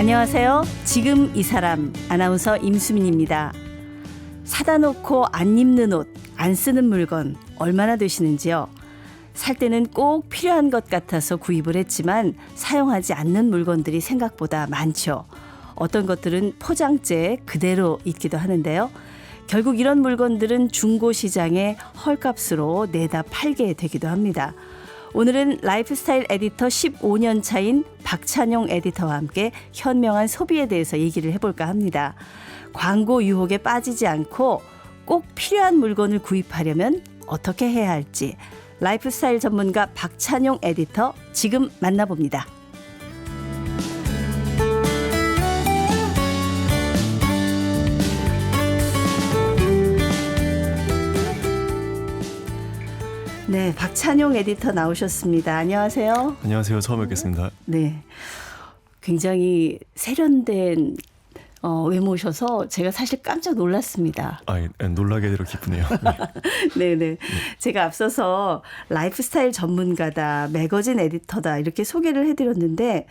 안녕하세요. 지금 이 사람 아나운서 임수민입니다. 사다 놓고 안 입는 옷, 안 쓰는 물건 얼마나 되시는지요? 살 때는 꼭 필요한 것 같아서 구입을 했지만 사용하지 않는 물건들이 생각보다 많죠. 어떤 것들은 포장재 그대로 있기도 하는데요. 결국 이런 물건들은 중고시장에 헐값으로 내다 팔게 되기도 합니다. 오늘은 라이프스타일 에디터 15년 차인 박찬용 에디터와 함께 현명한 소비에 대해서 얘기를 해볼까 합니다. 광고 유혹에 빠지지 않고 꼭 필요한 물건을 구입하려면 어떻게 해야 할지 라이프스타일 전문가 박찬용 에디터 지금 만나봅니다. 네, 박찬용 에디터 나오셨습니다. 안녕하세요. 안녕하세요. 처음 뵙겠습니다. 네, 굉장히 세련된 외모셔서 제가 사실 깜짝 놀랐습니다. 놀라게 되려 기쁘네요. 네네. 제가 앞서서 라이프스타일 전문가다, 매거진 에디터다 이렇게 소개를 해드렸는데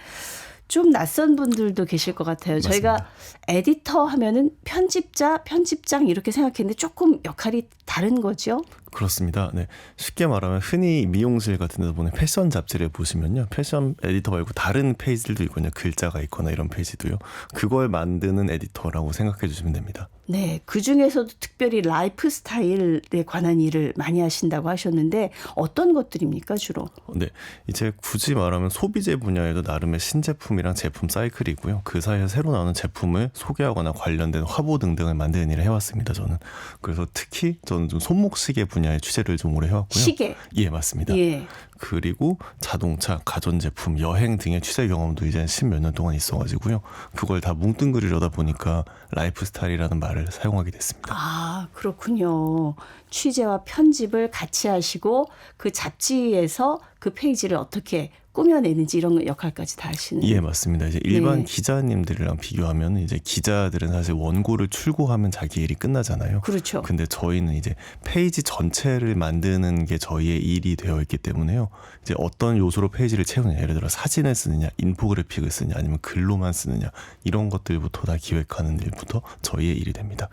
좀 낯선 분들도 계실 것 같아요. 맞습니다. 저희가 에디터 하면은 편집자, 편집장 이렇게 생각했는데 조금 역할이 다른 거죠? 그렇습니다. 네, 쉽게 말하면 흔히 미용실 같은 데서 보는 패션 잡지를 보시면요. 패션 에디터 말고 다른 페이지들도 있거든요. 글자가 있거나 이런 페이지도요. 그걸 만드는 에디터라고 생각해 주시면 됩니다. 네, 그중에서도 특별히 라이프 스타일에 관한 일을 많이 하신다고 하셨는데 어떤 것들입니까 주로? 네, 이제 굳이 말하면 소비재 분야에도 나름의 신제품이랑 제품 사이클이고요. 그 사이에 새로 나오는 제품을 소개하거나 관련된 화보 등등을 만드는 일을 해왔습니다. 저는 그래서 특히 저는 좀 손목시계 분야의 취재를 좀 오래 해왔고요. 시계? 예, 맞습니다. 예. 그리고 자동차, 가전제품, 여행 등의 취재 경험도 이제 10몇 년 동안 있어가지고요. 그걸 다 뭉뚱그리려다 보니까 라이프스타일이라는 말을 사용하게 됐습니다. 아, 그렇군요. 취재와 편집을 같이 하시고 그 잡지에서 그 페이지를 어떻게 꾸며내는지 이런 역할까지 다 하시는. 예, 맞습니다. 이제 일반 네. 기자님들이랑 비교하면 이제 기자들은 사실 원고를 출고하면 자기 일이 끝나잖아요. 그렇죠. 근데 저희는 이제 페이지 전체를 만드는 게 저희의 일이 되어 있기 때문에요. 이제 어떤 요소로 페이지를 채우느냐, 예를 들어 사진을 쓰느냐, 인포그래픽을 쓰느냐, 아니면 글로만 쓰느냐 이런 것들부터 다 기획하는 일부터 저희의 일이 됩니다.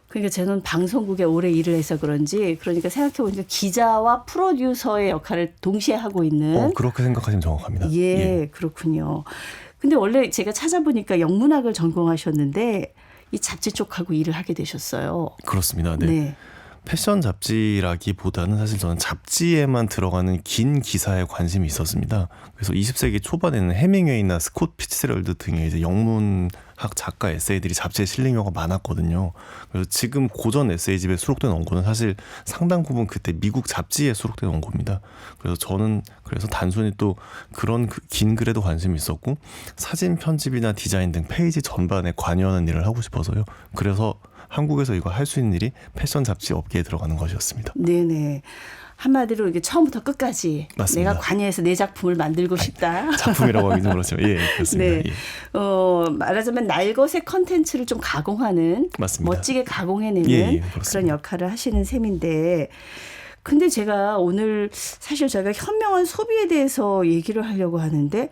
그러니까 저는 방송국에 오래 일을 해서 그런지 그러니까 생각해보니까 기자와 프로듀서의 역할을 동시에 하고 있는. 그렇게 생각하시면 정확합니다. 예, 그렇군요. 근데 원래 제가 찾아보니까 영문학을 전공하셨는데 이 잡지 쪽하고 일을 하게 되셨어요. 그렇습니다. 네. 네. 패션 잡지라기보다는 사실 저는 잡지에만 들어가는 긴 기사에 관심이 있었습니다. 그래서 20세기 초반에는 해밍웨이나 스콧 피츠제럴드 등의 이제 영문학 작가 에세이들이 잡지에 실린 경우가 많았거든요. 그래서 지금 고전 에세이집에 수록된 원고는 사실 상당 부분 그때 미국 잡지에 수록된 원고입니다. 그래서 저는 단순히 또 그런 긴 글에도 관심이 있었고 사진 편집이나 디자인 등 페이지 전반에 관여하는 일을 하고 싶어서요. 그래서 한국에서 이거 할 수 있는 일이 패션 잡지 업계에 들어가는 것이었습니다. 네네. 한마디로 이게 처음부터 끝까지 맞습니다. 내가 관여해서 내 작품을 만들고 싶다. 작품이라고 하기 좀 그렇지만 예, 그렇습니다. 네. 예. 말하자면 날것의 컨텐츠를 좀 가공하는, 맞습니다. 멋지게 가공해내는 예, 그런 역할을 하시는 셈인데, 근데 제가 오늘 사실 저희가 현명한 소비에 대해서 얘기를 하려고 하는데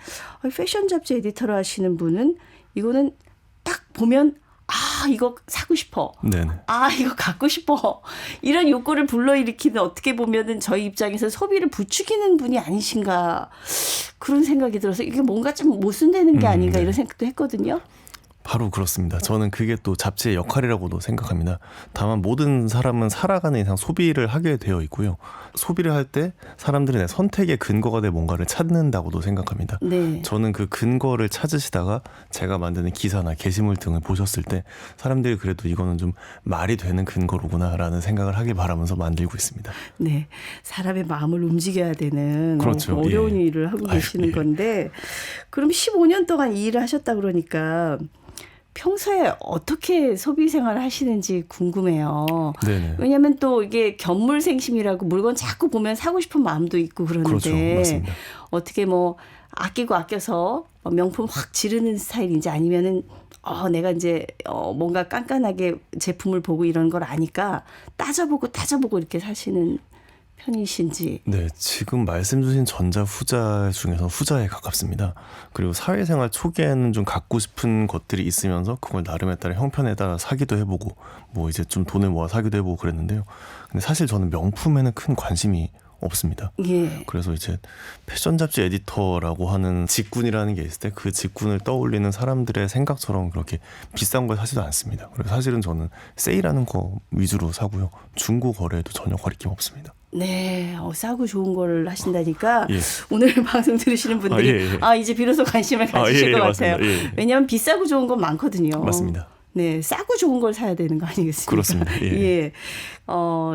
패션 잡지 에디터를 하시는 분은 이거는 딱 보면 이거 사고 싶어. 네네. 이거 갖고 싶어. 이런 욕구를 불러일으키는 어떻게 보면은 저희 입장에서 소비를 부추기는 분이 아니신가 그런 생각이 들어서 이게 뭔가 좀 모순되는 게 아닌가 네. 이런 생각도 했거든요. 바로 그렇습니다. 저는 그게 또 잡지의 역할이라고도 생각합니다. 다만 모든 사람은 살아가는 이상 소비를 하게 되어 있고요. 소비를 할 때 사람들이 내 선택의 근거가 될 뭔가를 찾는다고도 생각합니다. 네. 저는 그 근거를 찾으시다가 제가 만드는 기사나 게시물 등을 보셨을 때 사람들이 그래도 이거는 좀 말이 되는 근거로구나라는 생각을 하길 바라면서 만들고 있습니다. 네. 사람의 마음을 움직여야 되는 그렇죠. 어려운 예. 일을 하고 계시는 예. 건데 그럼 15년 동안 이 일을 하셨다 그러니까 평소에 어떻게 소비 생활을 하시는지 궁금해요. 네네. 왜냐하면 또 이게 견물생심이라고 물건 자꾸 보면 사고 싶은 마음도 있고 그러는데 그렇죠. 맞습니다. 어떻게 뭐 아끼고 아껴서 명품 확 지르는 스타일인지 아니면은 내가 이제 뭔가 깐깐하게 제품을 보고 이런 걸 아니까 따져보고 이렇게 사시는 편이신지. 네, 지금 말씀 주신 전자 후자 중에서 후자에 가깝습니다. 그리고 사회생활 초기에는 좀 갖고 싶은 것들이 있으면서 그걸 나름에 따라 형편에 따라 사기도 해보고 뭐 이제 좀 돈을 모아 사기도 해보고 그랬는데요. 근데 사실 저는 명품에는 큰 관심이 없습니다. 예. 그래서 이제 패션 잡지 에디터라고 하는 직군이라는 게 있을 때 그 직군을 떠올리는 사람들의 생각처럼 그렇게 비싼 걸 사지도 않습니다. 그래서 사실은 저는 세일하는 거 위주로 사고요. 중고 거래에도 전혀 거리낌 없습니다. 네, 싸고 좋은 걸 하신다니까 예. 오늘 방송 들으시는 분들이 예. 이제 비로소 관심을 가지실 것 같아요. 맞습니다. 예. 왜냐하면 비싸고 좋은 건 많거든요. 맞습니다. 네, 싸고 좋은 걸 사야 되는 거 아니겠습니까? 그렇습니다. 예. 예.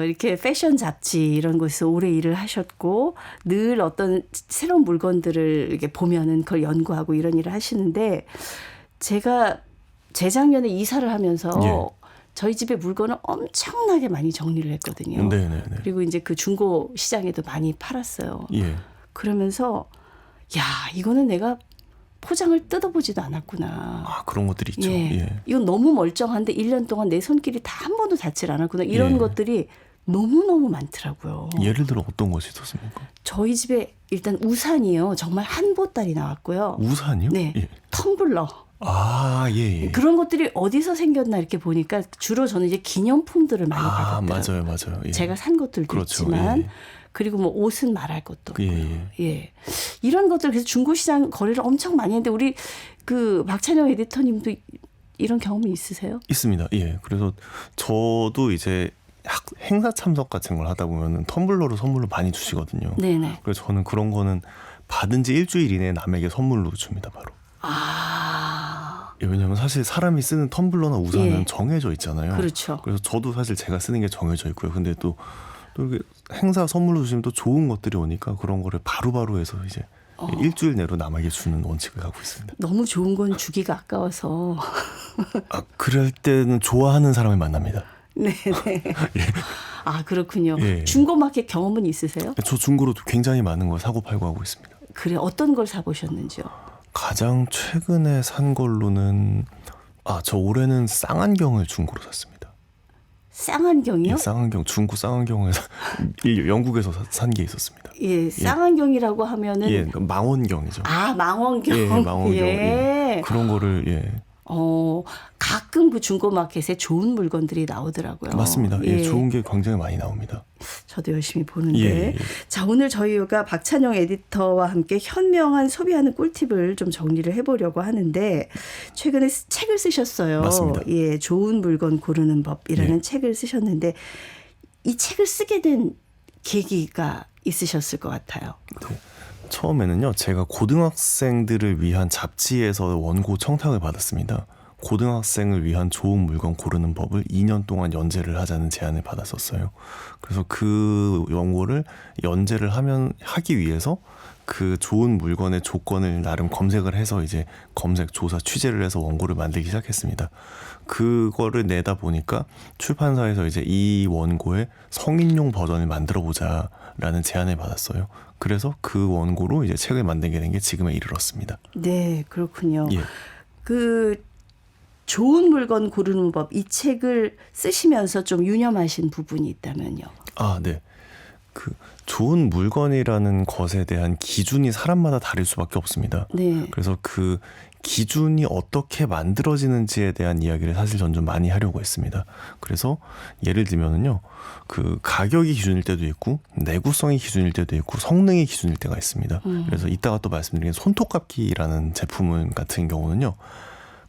이렇게 패션 잡지 이런 곳에서 오래 일을 하셨고 늘 어떤 새로운 물건들을 이렇게 보면은 그걸 연구하고 이런 일을 하시는데 제가 재작년에 이사를 하면서 예. 저희 집에 물건을 엄청나게 많이 정리를 했거든요. 네네네. 그리고 이제 그 중고 시장에도 많이 팔았어요. 예. 그러면서 야, 이거는 내가 포장을 뜯어보지도 않았구나. 아, 그런 것들이 있죠. 예. 예. 이건 너무 멀쩡한데 1년 동안 내 손길이 다 한 번도 닿질 않았구나. 이런 예. 것들이 너무너무 많더라고요. 예를 들어 어떤 것이 있었습니까? 저희 집에 일단 우산이요. 정말 한 보따리 나왔고요. 우산이요? 네. 예. 텀블러. 아, 예. 그런 것들이 어디서 생겼나 이렇게 보니까 주로 저는 이제 기념품들을 많이 받았더라고요. 맞아요. 예. 제가 산 것들도 그렇죠. 있지만 예. 그리고 뭐 옷은 말할 것도 없고요. 예. 예. 이런 것들 그래서 중고시장 거래를 엄청 많이 했는데 우리 그 박찬영 에디터님도 이런 경험이 있으세요? 있습니다. 예. 그래서 저도 이제 행사 참석 같은 걸 하다 보면은 텀블러로 선물로 많이 주시거든요. 네네. 그래서 저는 그런 거는 받은 지 일주일 이내에 남에게 선물로 줍니다, 바로. 예, 왜냐하면 사실 사람이 쓰는 텀블러나 우산은 예. 정해져 있잖아요. 그렇죠. 그래서 저도 사실 제가 쓰는 게 정해져 있고요. 근데 또 이렇게 행사 선물로 주시면 또 좋은 것들이 오니까 그런 거를 바로바로 해서 이제 일주일 내로 남에게 주는 원칙을 갖고 있습니다. 너무 좋은 건 주기가 아까워서. 그럴 때는 좋아하는 사람을 만납니다. 네네. 예. 아, 그렇군요. 예. 중고마켓 경험은 있으세요? 저 중고로도 굉장히 많은 걸 사고 팔고 하고 있습니다. 그래, 어떤 걸 사보셨는지요? 가장 최근에 산 걸로는 저 올해는 쌍안경을 중고로 샀습니다. 쌍안경이요? 예, 쌍안경, 중고 쌍안경을 영국에서 산 게 있었습니다. 예, 쌍안경이라고 하면은 예, 망원경이죠. 망원경. 예, 망원경. 예. 그런 거를 예. 가끔 그 중고마켓에 좋은 물건들이 나오더라고요. 맞습니다. 예, 좋은 게 굉장히 많이 나옵니다. 저도 열심히 보는데. 예. 자, 오늘 저희가 박찬영 에디터와 함께 현명한 소비하는 꿀팁을 좀 정리를 해보려고 하는데 최근에 책을 쓰셨어요. 맞습니다. 예, 좋은 물건 고르는 법이라는 예. 책을 쓰셨는데 이 책을 쓰게 된 계기가 있으셨을 것 같아요. 네. 처음에는요, 제가 고등학생들을 위한 잡지에서 원고 청탁을 받았습니다. 고등학생을 위한 좋은 물건 고르는 법을 2년 동안 연재를 하자는 제안을 받았었어요. 그래서 그 원고를 연재를 하기 위해서 그 좋은 물건의 조건을 나름 검색을 해서 이제 검색, 조사, 취재를 해서 원고를 만들기 시작했습니다. 그거를 내다 보니까 출판사에서 이제 이 원고의 성인용 버전을 만들어 보자라는 제안을 받았어요. 그래서 그 원고로 이제 책을 만들게 된 게 지금에 이르렀습니다. 네, 그렇군요. 예. 그 좋은 물건 고르는 법, 이 책을 쓰시면서 좀 유념하신 부분이 있다면요. 네. 그 좋은 물건이라는 것에 대한 기준이 사람마다 다를 수밖에 없습니다. 네. 그래서 그 기준이 어떻게 만들어지는지에 대한 이야기를 사실 전 좀 많이 하려고 했습니다. 그래서 예를 들면은요, 그 가격이 기준일 때도 있고 내구성이 기준일 때도 있고 성능이 기준일 때가 있습니다. 그래서 이따가 또 말씀드린 손톱깎이라는 제품 같은 경우는요,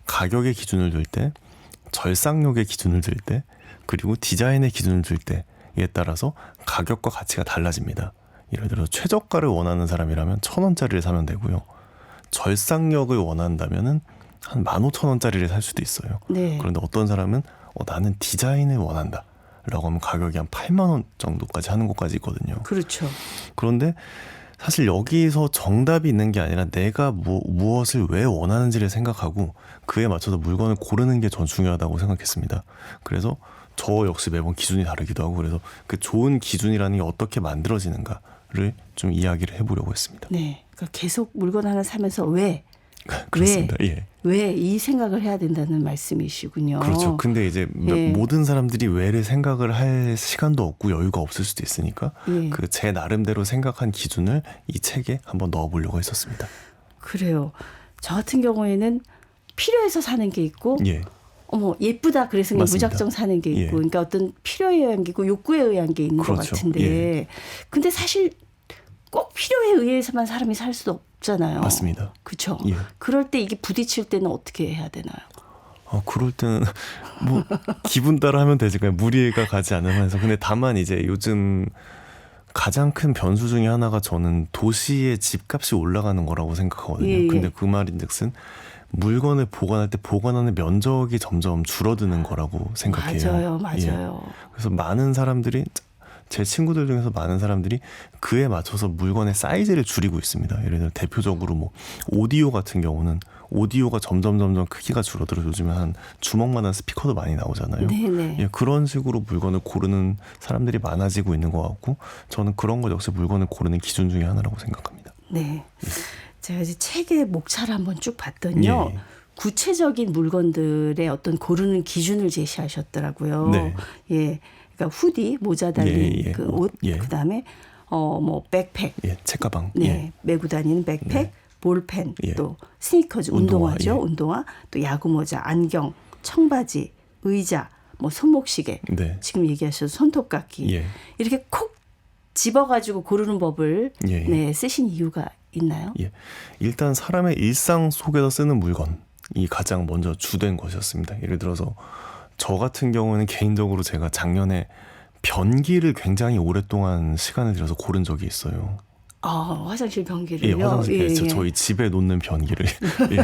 가격의 기준을 둘 때, 절삭력의 기준을 둘 때, 그리고 디자인의 기준을 둘 때에 따라서 가격과 가치가 달라집니다. 예를 들어 최저가를 원하는 사람이라면 1,000원짜리를 사면 되고요. 절삭력을 원한다면은 한 15,000원짜리를 살 수도 있어요. 네. 그런데 어떤 사람은 나는 디자인을 원한다 라고 하면 가격이 한 8만 원 정도까지 하는 곳까지 있거든요. 그렇죠. 그런데 사실 여기서 정답이 있는 게 아니라 내가 무엇을 왜 원하는지를 생각하고 그에 맞춰서 물건을 고르는 게 전 중요하다고 생각했습니다. 그래서 저 역시 매번 기준이 다르기도 하고, 그래서 그 좋은 기준이라는 게 어떻게 만들어지는가를 좀 이야기를 해보려고 했습니다. 네. 그러니까 계속 물건 하나 사면서 왜? 그렇습니다. 예. 왜 이 생각을 해야 된다는 말씀이시군요. 그렇죠. 근데 이제 예. 모든 사람들이 왜를 생각을 할 시간도 없고 여유가 없을 수도 있으니까 예. 그 제 나름대로 생각한 기준을 이 책에 한번 넣어보려고 했었습니다. 그래요. 저 같은 경우에는 필요해서 사는 게 있고 예. 어머 예쁘다 그래서 그냥 맞습니다. 무작정 사는 게 있고 예. 그러니까 어떤 필요에 의한 게 있고 욕구에 의한 게 있는 것 그렇죠. 같은데 예. 근데 사실 꼭 필요에 의해서만 사람이 살 수도 없잖아요. 맞습니다. 그렇죠. 예. 그럴 때 이게 부딪힐 때는 어떻게 해야 되나요? 그럴 때는 뭐 기분 따라 하면 되지 그냥 무리가 가지 않으면서 근데 다만 이제 요즘 가장 큰 변수 중에 하나가 저는 도시의 집값이 올라가는 거라고 생각하거든요. 예, 예. 근데 그 말인즉슨 물건을 보관할 때 보관하는 면적이 점점 줄어드는 거라고 생각해요. 맞아요. 예. 그래서 많은 사람들이 제 친구들 중에서 많은 사람들이 그에 맞춰서 물건의 사이즈를 줄이고 있습니다. 예를 들어 대표적으로 뭐 오디오 같은 경우는 오디오가 점점 크기가 줄어들어 요즘에 한 주먹만한 스피커도 많이 나오잖아요. 네네. 예, 그런 식으로 물건을 고르는 사람들이 많아지고 있는 것 같고 저는 그런 것 역시 물건을 고르는 기준 중에 하나라고 생각합니다. 네. 제가 이제 책의 목차를 한번 쭉 봤더니요. 예. 구체적인 물건들의 어떤 고르는 기준을 제시하셨더라고요. 네. 예. 그러니까 후디, 모자 달린 예, 예. 그 옷, 예. 그다음에 뭐 백팩, 예, 책가방. 네, 예. 메고 다니는 백팩, 네. 볼펜, 예. 또 스니커즈, 운동화, 운동화죠, 예. 운동화, 또 야구 모자, 안경, 청바지, 의자, 뭐 손목시계, 네. 지금 얘기하셔서 손톱깎이 예. 이렇게 콕 집어가지고 고르는 법을 예. 네, 쓰신 이유가 있나요? 예. 일단 사람의 일상 속에서 쓰는 물건이 가장 먼저 주된 것이었습니다. 예를 들어서 저 같은 경우는 개인적으로 제가 작년에 변기를 굉장히 오랫동안 시간을 들여서 고른 적이 있어요. 화장실 변기를요? 예, 화장실 예, 예. 저희 집에 놓는 변기를. 예,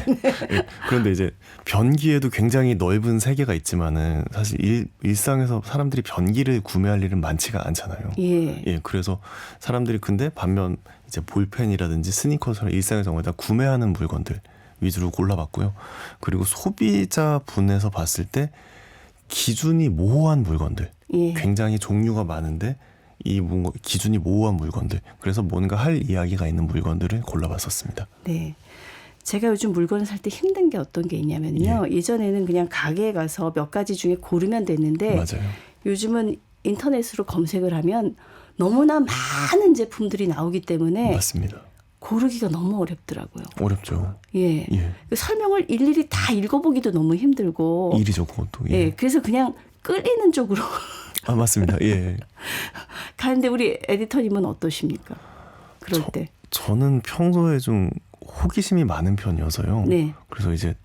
예. 그런데 이제 변기에도 굉장히 넓은 세계가 있지만은 사실 일상에서 사람들이 변기를 구매할 일은 많지가 않잖아요. 예. 예, 그래서 사람들이 근데 반면 이제 볼펜이라든지 스니커처럼 일상에서 정말 다 구매하는 물건들 위주로 골라봤고요. 그리고 소비자 분에서 봤을 때 기준이 모호한 물건들, 예. 굉장히 종류가 많은데 이 뭔가 기준이 모호한 물건들, 그래서 뭔가 할 이야기가 있는 물건들을 골라봤었습니다. 네. 제가 요즘 물건을 살 때 힘든 게 어떤 게 있냐면요. 예전에는 그냥 가게에 가서 몇 가지 중에 고르면 됐는데 맞아요. 요즘은 인터넷으로 검색을 하면 너무나 많은 제품들이 나오기 때문에 맞습니다. 고르기가 너무 어렵더라고요. 어렵죠. 예. 예. 그 설명을 일일이 다 읽어보기도 너무 힘들고. 일이죠, 그것도. 예. 예. 그래서 그냥 끌리는 쪽으로 맞습니다. 예. 가는데 우리 에디터님은 어떠십니까? 그럴 때. 저는 평소에 좀 호기심이 많은 편이어서요. 네. 그래서 이제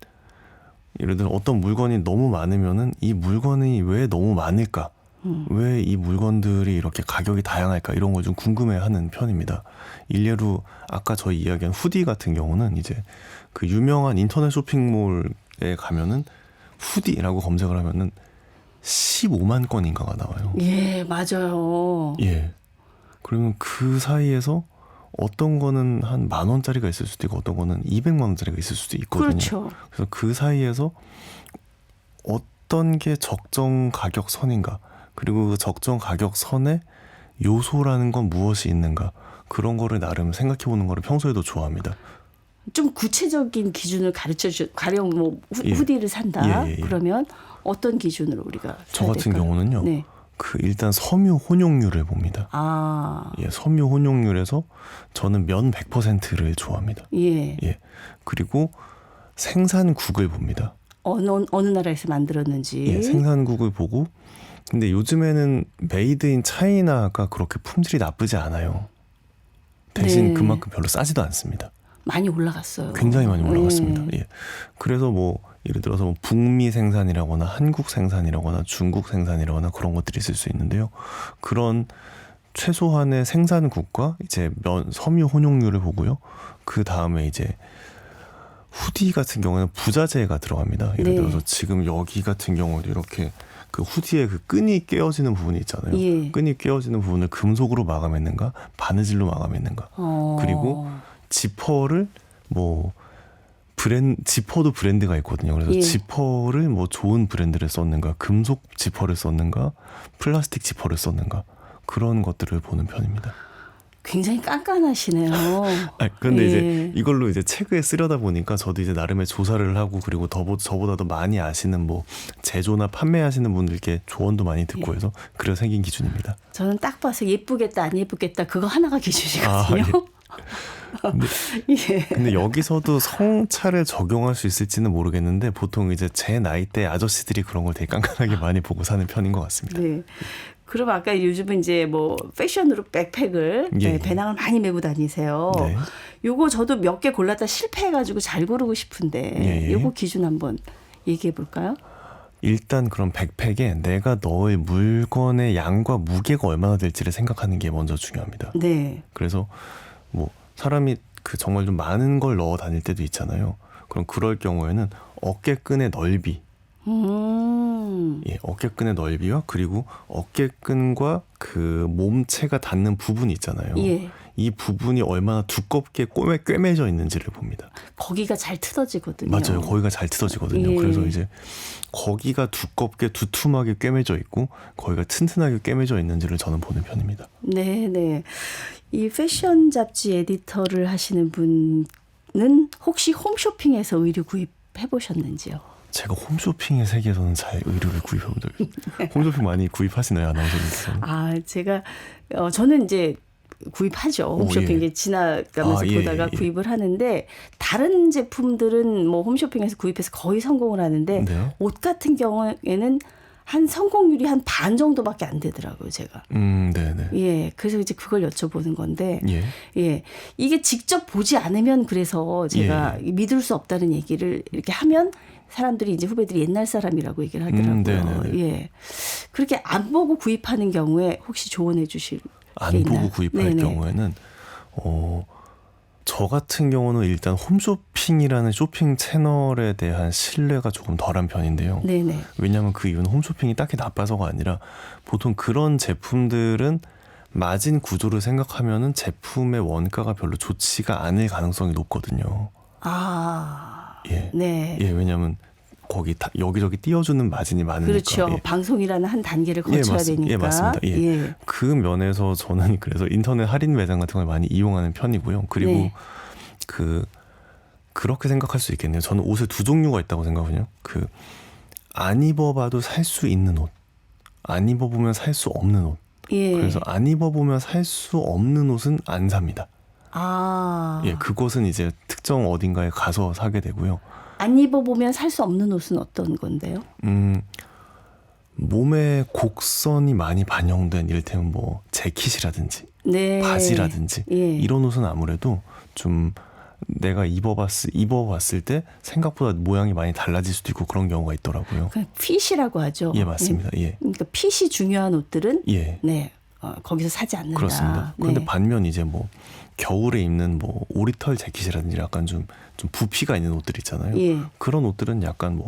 예를 들어 어떤 물건이 너무 많으면은 이 물건이 왜 너무 많을까? 왜 이 물건들이 이렇게 가격이 다양할까? 이런 걸 좀 궁금해하는 편입니다. 일례로 아까 저희 이야기한 후디 같은 경우는 이제 그 유명한 인터넷 쇼핑몰에 가면은 후디라고 검색을 하면은 15만 건인가가 나와요. 예, 맞아요. 예. 그러면 그 사이에서 어떤 거는 한 10,000원짜리가 있을 수도 있고 어떤 거는 200만 원짜리가 있을 수도 있거든요. 그렇죠. 그래서 그 사이에서 어떤 게 적정 가격 선인가, 그리고 그 적정 가격 선에 요소라는 건 무엇이 있는가, 그런 거를 나름 생각해 보는 거를 평소에도 좋아합니다. 좀 구체적인 기준을 가령 뭐 예. 후디를 산다. 예. 그러면 어떤 기준으로 우리가 저 사야 같은 될까요? 경우는요. 네. 그 일단 섬유 혼용률을 봅니다. 아. 섬유 혼용률에서 저는 면 100%를 좋아합니다. 예. 그리고 생산국을 봅니다. 어느 나라에서 만들었는지. 생산국을 보고, 근데 요즘에는 메이드 인 차이나가 그렇게 품질이 나쁘지 않아요. 대신 네. 그만큼 별로 싸지도 않습니다. 많이 올라갔어요. 굉장히 많이 올라갔습니다. 그래서 뭐 예를 들어서 뭐 북미 생산이라거나 한국 생산이라거나 중국 생산이라거나 그런 것들이 있을 수 있는데요. 그런 최소한의 생산국과 이제 섬유 혼용률을 보고요. 그 다음에 이제 후디 같은 경우는 부자재가 들어갑니다. 예를 네. 들어서 지금 여기 같은 경우도 이렇게 그 후디에 그 끈이 깨어지는 부분이 있잖아요. 예. 끈이 깨어지는 부분을 금속으로 마감했는가, 바느질로 마감했는가. 그리고 지퍼를 뭐 지퍼도 브랜드가 있거든요. 그래서 예. 지퍼를 뭐 좋은 브랜드를 썼는가, 금속 지퍼를 썼는가, 플라스틱 지퍼를 썼는가, 그런 것들을 보는 편입니다. 굉장히 깐깐하시네요. 그런데 예. 이제 이걸로 이제 책에 쓰려다 보니까 저도 이제 나름의 조사를 하고 그리고 저보다도 많이 아시는 뭐 제조나 판매하시는 분들께 조언도 많이 듣고 해서 그래서 생긴 기준입니다. 저는 딱 봐서 예쁘겠다 안 예쁘겠다 그거 하나가 기준이거든요. 근데 여기서도 성차를 적용할 수 있을지는 모르겠는데 보통 이제 제 나이대 아저씨들이 그런 걸 되게 깐깐하게 많이 보고 사는 편인 것 같습니다. 네. 그럼 아까 요즘은 이제 뭐 패션으로 백팩을 예. 배낭을 많이 메고 다니세요. 네. 요거 저도 몇 개 골랐다 실패해가지고 잘 고르고 싶은데 예. 요거 기준 한번 얘기해 볼까요? 일단 그런 백팩에 내가 넣을 물건의 양과 무게가 얼마나 될지를 생각하는 게 먼저 중요합니다. 네. 그래서 뭐 사람이 그 정말 좀 많은 걸 넣어 다닐 때도 있잖아요. 그럼 그럴 경우에는 어깨끈의 넓이, 어깨끈의 넓이와 그리고 어깨끈과 그 몸체가 닿는 부분이 있잖아요. 예. 이 부분이 얼마나 두껍게 꿰매져 있는지를 봅니다. 거기가 잘 뜯어지거든요. 맞아요. 거기가 잘 뜯어지거든요. 예. 그래서 이제 거기가 두껍게 두툼하게 꿰매져 있고 거기가 튼튼하게 꿰매져 있는지를 저는 보는 편입니다. 네. 이 패션 잡지 에디터를 하시는 분은 혹시 홈쇼핑에서 의류 구입해 보셨는지요? 제가 홈쇼핑의 세계에서는 잘 의류를 구입해본 적이 없어요. 홈쇼핑 많이 구입하시나요, 아나운서님께서는? 제가 저는 이제 구입하죠. 홈쇼핑 예. 이제 지나가면서 예, 보다가 예. 구입을 하는데 다른 제품들은 뭐 홈쇼핑에서 구입해서 거의 성공을 하는데 네. 옷 같은 경우에는 한 성공률이 한 반 정도밖에 안 되더라고요, 제가. 네네. 예, 그래서 이제 그걸 여쭤보는 건데, 예. 이게 직접 보지 않으면 그래서 제가 믿을 수 없다는 얘기를 이렇게 하면 사람들이 이제 후배들이 옛날 사람이라고 얘기를 하더라고요. 네네네. 예, 그렇게 안 보고 구입하는 경우에 혹시 조언해 주실 안 게 있나요? 보고 구입할 네네. 경우에는 저 같은 경우는 일단 홈쇼핑이라는 쇼핑 채널에 대한 신뢰가 조금 덜한 편인데요. 네네. 왜냐하면 그 이유는 홈쇼핑이 딱히 나빠서가 아니라 보통 그런 제품들은 마진 구조를 생각하면은 제품의 원가가 별로 좋지가 않을 가능성이 높거든요. 예. 네. 예, 왜냐하면 거기 여기저기 띄워주는 마진이 많으니까. 그렇죠. 예. 방송이라는 한 단계를 거쳐야 되니까. 예, 맞습니다. 예. 그 면에서 저는 그래서 인터넷 할인 매장 같은 걸 많이 이용하는 편이고요. 그리고 네. 그렇게 생각할 수 있겠네요. 저는 옷에 두 종류가 있다고 생각하거든요. 안 입어봐도 살 수 있는 옷, 안 입어보면 살 수 없는 옷. 예. 그래서 안 입어보면 살 수 없는 옷은 안 삽니다. 예, 그것은 이제 특정 어딘가에 가서 사게 되고요. 안 입어보면 살 수 없는 옷은 어떤 건데요? 몸에 곡선이 많이 반영된 이를테면 뭐 재킷이라든지 네. 바지라든지 예. 이런 옷은 아무래도 좀 내가 입어봤을 때 생각보다 모양이 많이 달라질 수도 있고 그런 경우가 있더라고요. 그냥 핏이라고 하죠. 예, 맞습니다. 예. 그러니까 핏이 중요한 옷들은 예. 네. 거기서 사지 않는다. 그렇습니다. 네. 그런데 반면 이제 뭐 겨울에 입는 뭐 오리털 재킷이라든지 약간 좀 부피가 있는 옷들 있잖아요. 예. 그런 옷들은 약간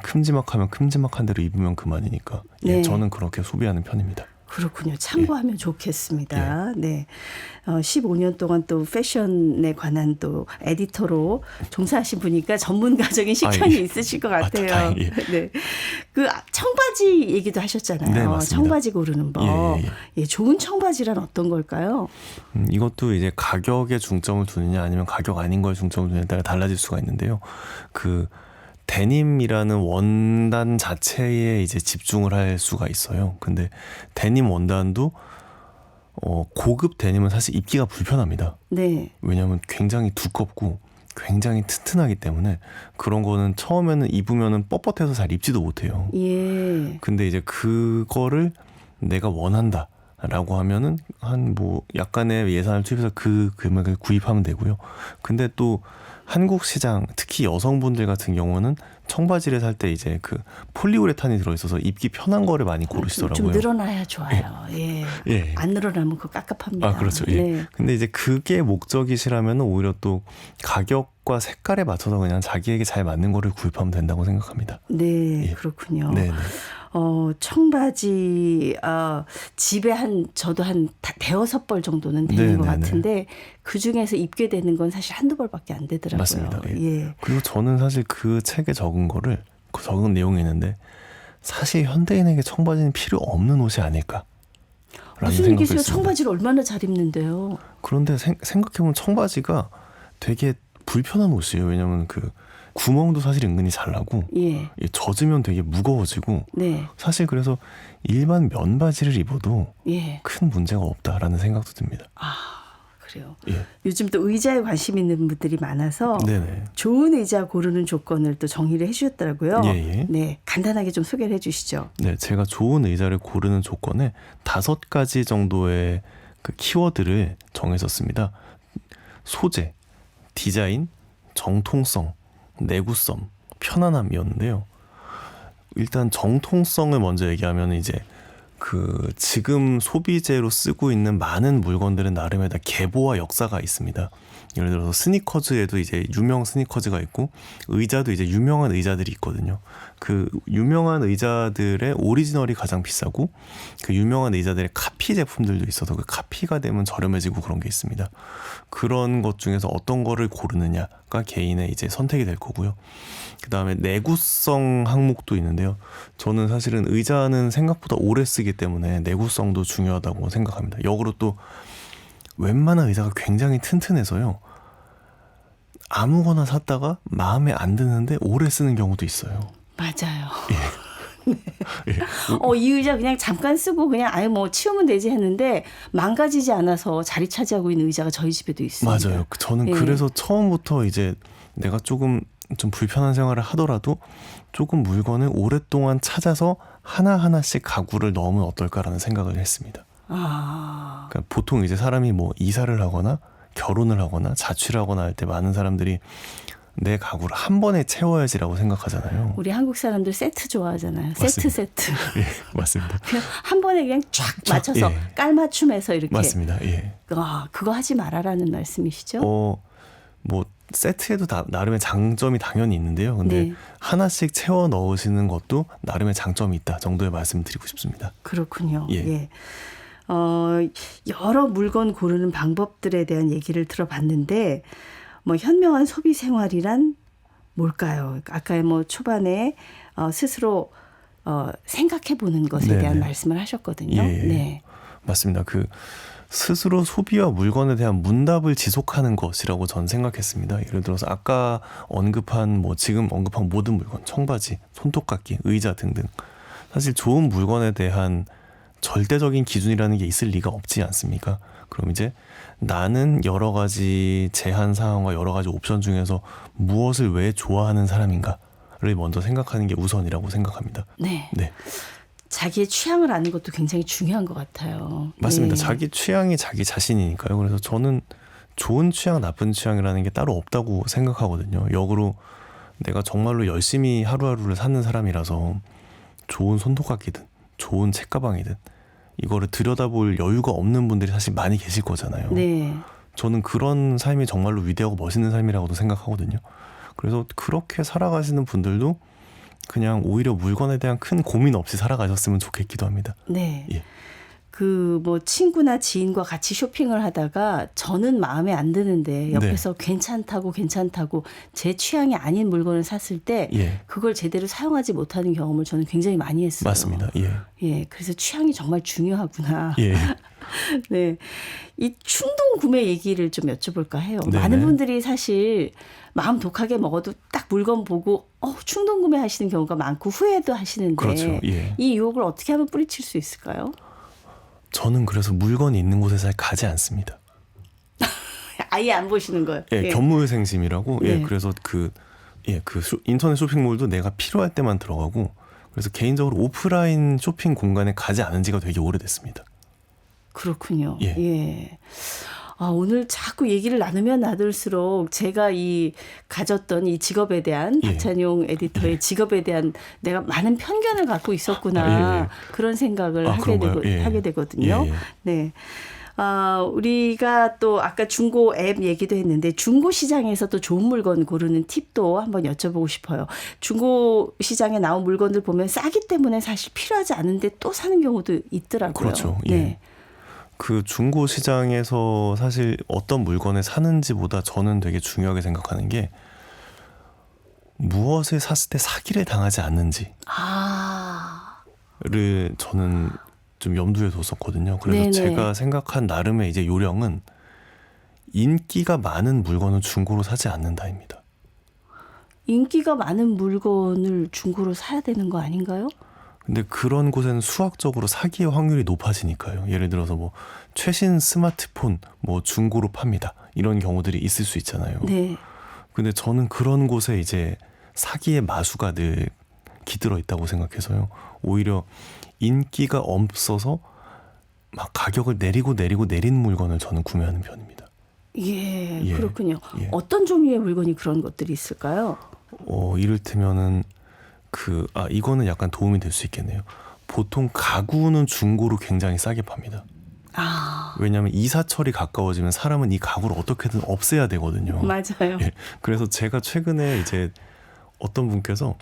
큼지막하면 큼지막한 대로 입으면 그만이니까. 네. 예, 저는 그렇게 소비하는 편입니다. 그렇군요. 참고하면 좋겠습니다. 네. 15년 동안 또 패션에 관한 또 에디터로 종사하신 분이니까 전문가적인 식견이 예. 있으실 것 같아요. 다행이에요. 네. 그 청바지 얘기도 하셨잖아요. 네, 맞습니다. 청바지 고르는 법. 예, 좋은 청바지란 어떤 걸까요? 이것도 이제 가격에 중점을 두느냐 아니면 가격 아닌 거에 중점을 두느냐에 따라 달라질 수가 있는데요. 데님이라는 원단 자체에 이제 집중을 할 수가 있어요. 근데 데님 원단도 고급 데님은 사실 입기가 불편합니다. 네. 왜냐하면 굉장히 두껍고 굉장히 튼튼하기 때문에 그런 거는 처음에는 입으면은 뻣뻣해서 잘 입지도 못해요. 예. 근데 이제 그거를 내가 원한다라고 하면은 한 약간의 예산을 투입해서 그 금액을 구입하면 되고요. 근데 또 한국 시장 특히 여성분들 같은 경우는 청바지를 살 때 이제 폴리우레탄이 들어있어서 입기 편한 거를 많이 고르시더라고요. 좀 늘어나야 좋아요. 예. 예. 안 늘어나면 그거 깝깝합니다. 그렇죠. 예. 네. 근데 이제 그게 목적이시라면 오히려 또 가격과 색깔에 맞춰서 그냥 자기에게 잘 맞는 거를 구입하면 된다고 생각합니다. 네, 예. 그렇군요. 네. 청바지 집에 저도 한 대여섯 벌 정도는 되는 것 같은데 그 중에서 입게 되는 건 사실 한두 벌밖에 안 되더라고요. 맞습니다. 예. 그리고 저는 사실 그 책에 적은 내용이 있는데 사실 현대인에게 청바지는 필요 없는 옷이 아닐까. 무슨 생각을 얘기세요? 했습니다. 청바지를 얼마나 잘 입는데요. 그런데 생각해보면 청바지가 되게 불편한 옷이에요. 왜냐면 그 구멍도 사실 은근히 잘 나고 예. 젖으면 되게 무거워지고 네. 사실 그래서 일반 면바지를 입어도 예. 큰 문제가 없다라는 생각도 듭니다. 그래요. 예. 요즘 또 의자에 관심 있는 분들이 많아서 네네. 좋은 의자 고르는 조건을 또 정리를 해주셨더라고요. 예. 네, 간단하게 좀 소개를 해주시죠. 네, 제가 좋은 의자를 고르는 조건에 5가지 정도의 그 키워드를 정했었습니다. 소재, 디자인, 정통성, 내구성, 편안함이었는데요. 일단 정통성을 먼저 얘기하면 이제 그 지금 소비재로 쓰고 있는 많은 물건들은 나름의 다 계보와 역사가 있습니다. 예를 들어서 스니커즈에도 이제 유명 스니커즈가 있고 의자도 이제 유명한 의자들이 있거든요. 그 유명한 의자들의 오리지널이 가장 비싸고 그 유명한 의자들의 카피 제품들도 있어서 그 카피가 되면 저렴해지고 그런 게 있습니다. 그런 것 중에서 어떤 거를 고르느냐가 개인의 이제 선택이 될 거고요. 그 다음에 내구성 항목도 있는데요. 저는 사실은 의자는 생각보다 오래 쓰기 때문에 내구성도 중요하다고 생각합니다. 역으로 또 웬만한 의자가 굉장히 튼튼해서요. 아무거나 샀다가 마음에 안 드는데 오래 쓰는 경우도 있어요. 맞아요. 예. 이 의자 그냥 잠깐 쓰고 그냥 아예 뭐 치우면 되지 했는데 망가지지 않아서 자리 차지하고 있는 의자가 저희 집에도 있습니다. 맞아요. 저는 예. 그래서 처음부터 이제 내가 좀 불편한 생활을 하더라도 조금 물건을 오랫동안 찾아서 하나하나씩 가구를 넣으면 어떨까라는 생각을 했습니다. 그러니까 보통 이제 사람이 뭐 이사를 하거나 결혼을 하거나 자취를 하거나 할 때 많은 사람들이 내 가구를 한 번에 채워야지라고 생각하잖아요. 우리 한국 사람들 세트 좋아하잖아요. 맞습니다. 세트. 예, 맞습니다. 그냥 한 번에 그냥 쫙 맞춰서 예. 깔맞춤해서 이렇게. 맞습니다. 예. 그거 하지 말아라는 말씀이시죠? 뭐 세트에도 나름의 장점이 당연히 있는데요. 근데 네. 하나씩 채워 넣으시는 것도 나름의 장점이 있다 정도의 말씀을 드리고 싶습니다. 그렇군요. 예. 예. 여러 물건 고르는 방법들에 대한 얘기를 들어봤는데 뭐 현명한 소비 생활이란 뭘까요? 아까 뭐 초반에 스스로 생각해 보는 것에 네네. 대한 말씀을 하셨거든요. 예. 네. 맞습니다. 그 스스로 소비와 물건에 대한 문답을 지속하는 것이라고 전 생각했습니다. 예를 들어서 아까 지금 언급한 모든 물건, 청바지, 손톱깎이, 의자 등등 사실 좋은 물건에 대한 절대적인 기준이라는 게 있을 리가 없지 않습니까? 그럼 이제 나는 여러 가지 제한 사항과 여러 가지 옵션 중에서 무엇을 왜 좋아하는 사람인가를 먼저 생각하는 게 우선이라고 생각합니다. 네. 네. 자기의 취향을 아는 것도 굉장히 중요한 것 같아요. 맞습니다. 네. 자기 취향이 자기 자신이니까요. 그래서 저는 좋은 취향, 나쁜 취향이라는 게 따로 없다고 생각하거든요. 역으로 내가 정말로 열심히 하루하루를 사는 사람이라서 좋은 손톱깎이든 좋은 책가방이든 이거를 들여다볼 여유가 없는 분들이 사실 많이 계실 거잖아요. 네. 저는 그런 삶이 정말로 위대하고 멋있는 삶이라고도 생각하거든요. 그래서 그렇게 살아가시는 분들도 그냥 오히려 물건에 대한 큰 고민 없이 살아가셨으면 좋겠기도 합니다. 네. 예. 그 뭐 친구나 지인과 같이 쇼핑을 하다가 저는 마음에 안 드는데 옆에서 괜찮다고 제 취향이 아닌 물건을 샀을 때 예. 그걸 제대로 사용하지 못하는 경험을 저는 굉장히 많이 했어요. 맞습니다. 예. 예, 그래서 취향이 정말 중요하구나. 예. 네, 이 충동 구매 얘기를 좀 여쭤볼까 해요. 네네. 많은 분들이 사실 마음 독하게 먹어도 딱 물건 보고 충동 구매하시는 경우가 많고 후회도 하시는데 그렇죠. 예. 이 유혹을 어떻게 하면 뿌리칠 수 있을까요? 저는 그래서 물건이 있는 곳에 잘 가지 않습니다. 아예 안 보시는 거예요. 예, 견무회생심이라고. 네. 예, 그래서 인터넷 쇼핑몰도 내가 필요할 때만 들어가고 그래서 개인적으로 오프라인 쇼핑 공간에 가지 않은 지가 되게 오래됐습니다. 그렇군요. 예. 예. 오늘 자꾸 얘기를 나누면 나눌수록 제가 가졌던 이 직업에 대한 예. 박찬용 에디터의 직업에 대한 내가 많은 편견을 갖고 있었구나. 예. 그런 생각을 그런가요? 예. 하게 되거든요. 예. 네. 우리가 또 아까 중고 앱 얘기도 했는데 중고 시장에서 또 좋은 물건 고르는 팁도 한번 여쭤보고 싶어요. 중고 시장에 나온 물건들 보면 싸기 때문에 사실 필요하지 않은데 또 사는 경우도 있더라고요. 그렇죠. 예. 네. 그 중고 시장에서 사실 어떤 물건을 사는지보다 저는 되게 중요하게 생각하는 게 무엇을 샀을 때 사기를 당하지 않는지를 저는 좀 염두에 뒀었거든요. 그래서 네네. 제가 생각한 나름의 이제 요령은 인기가 많은 물건은 중고로 사지 않는다입니다. 인기가 많은 물건을 중고로 사야 되는 거 아닌가요? 근데 그런 곳에는 수학적으로 사기의 확률이 높아지니까요. 예를 들어서 뭐 최신 스마트폰 뭐 중고로 팝니다. 이런 경우들이 있을 수 있잖아요. 네. 근데 저는 그런 곳에 이제 사기의 마수가 늘 깃들어 있다고 생각해서요. 오히려 인기가 없어서 막 가격을 내린 물건을 저는 구매하는 편입니다. 예, 예. 그렇군요. 예. 어떤 종류의 물건이 그런 것들이 있을까요? 이를테면은 이거는 약간 도움이 될 수 있겠네요. 보통 가구는 중고로 굉장히 싸게 팝니다. 아, 왜냐하면 이사철이 가까워지면 사람은 이 가구를 어떻게든 없애야 되거든요. 맞아요. 예. 그래서 제가 최근에 이제 어떤 분께서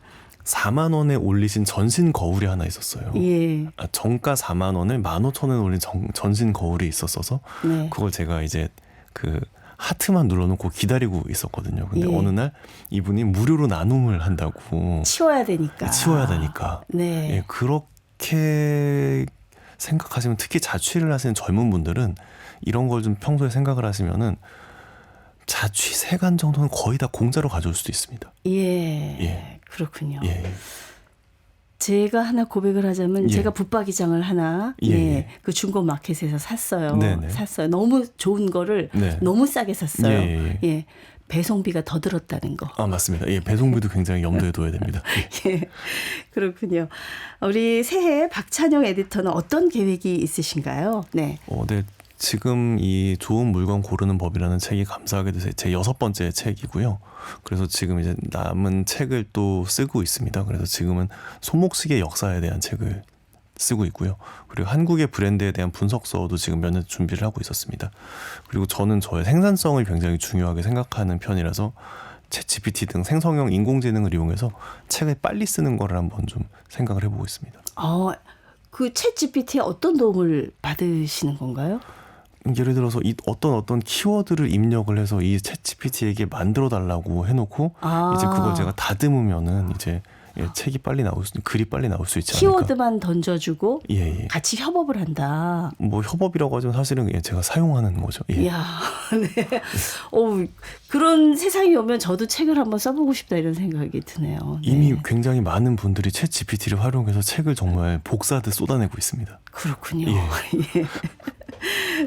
4만 원에 올리신 전신 거울이 하나 있었어요. 예, 정가 4만 원을 15,000원에 올린 전신 거울이 있었어서 네. 그걸 제가 이제 그 하트만 눌러놓고 기다리고 있었거든요. 근데 예. 어느 날 이분이 무료로 나눔을 한다고 치워야 되니까. 치워야 되니까. 네. 예, 그렇게 생각하시면 특히 자취를 하시는 젊은 분들은 이런 걸 좀 평소에 생각을 하시면은 자취 세간 정도는 거의 다 공짜로 가져올 수도 있습니다. 예, 예. 그렇군요. 예. 제가 하나 고백을 하자면 예. 제가 붙박이장을 하나 예, 네, 예. 그 중고 마켓에서 샀어요. 네네. 샀어요. 너무 좋은 거를 네. 너무 싸게 샀어요. 예, 예. 예. 배송비가 더 들었다는 거. 맞습니다. 예, 배송비도 굉장히 염두에 둬야 됩니다. 예. 그렇군요. 우리 새해 박찬용 에디터는 어떤 계획이 있으신가요? 네. 네. 지금 이 좋은 물건 고르는 법이라는 책이 감사하게도 제 6번째 책이고요. 그래서 지금 이제 남은 책을 또 쓰고 있습니다. 그래서 지금은 손목시계 역사에 대한 책을 쓰고 있고요. 그리고 한국의 브랜드에 대한 분석서도 지금 몇 년 준비를 하고 있었습니다. 그리고 저는 저의 생산성을 굉장히 중요하게 생각하는 편이라서 챗GPT 등 생성형 인공지능을 이용해서 책을 빨리 쓰는 거를 한번 좀 생각을 해보고 있습니다. 그 챗 GPT에 어떤 도움을 받으시는 건가요? 예를 들어서 어떤 키워드를 입력을 해서 이 챗GPT에게 만들어 달라고 해놓고 이제 그걸 제가 다듬으면은 이제 책이 빨리 글이 빨리 나올 수 있지 않을까. 키워드만 던져주고 예. 같이 협업을 한다. 뭐 협업이라고 하지만 사실은 제가 사용하는 거죠. 예. 이야, 네. 그런 세상이 오면 저도 책을 한번 써보고 싶다 이런 생각이 드네요. 네. 이미 굉장히 많은 분들이 챗GPT를 활용해서 책을 정말 복사듯 쏟아내고 있습니다. 그렇군요. 예. 예.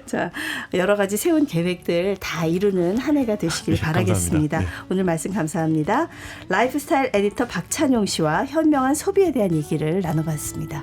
자, 여러 가지 세운 계획들 다 이루는 한 해가 되시길 바라겠습니다. 감사합니다. 오늘 말씀 감사합니다. 라이프스타일 에디터 박찬용 씨와 현명한 소비에 대한 얘기를 나눠봤습니다.